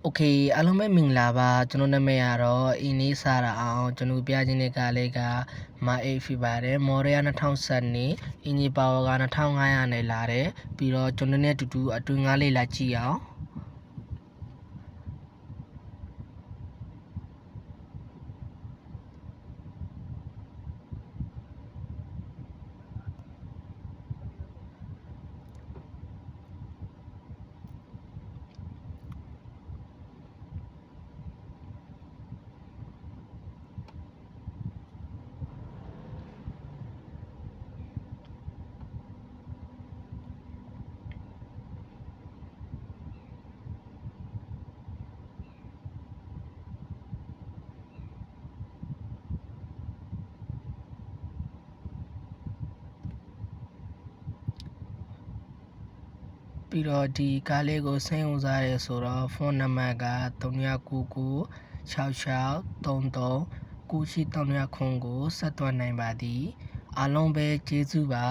โอเคအားလုံးပဲမင်္ဂလာပါကျွန်တော်နာမည်ကတော့အင်းလေးစားရအောင်ကျွန်တော်ပြခြင်းတဲ့ကားလေးကမအေးဖြစ်ပါတယ်မော်ရီယာ2012အင်ဂျီပါဝါက2500နဲ့လာတယ်ပြီးတော့ကျွန်တော်နဲ့အတူတူအတွင်းကားလေးလာကြည့်အောင်ပြီးတော့ဒီကားလေးကိုစိတ်ဝင်စားရဲဆိုတော့ဖုန်းနံပါတ်က3996633963ကိုဆက်သွယ်နိုင်ပါသည်အားလုံးပဲကျေးဇူးပါ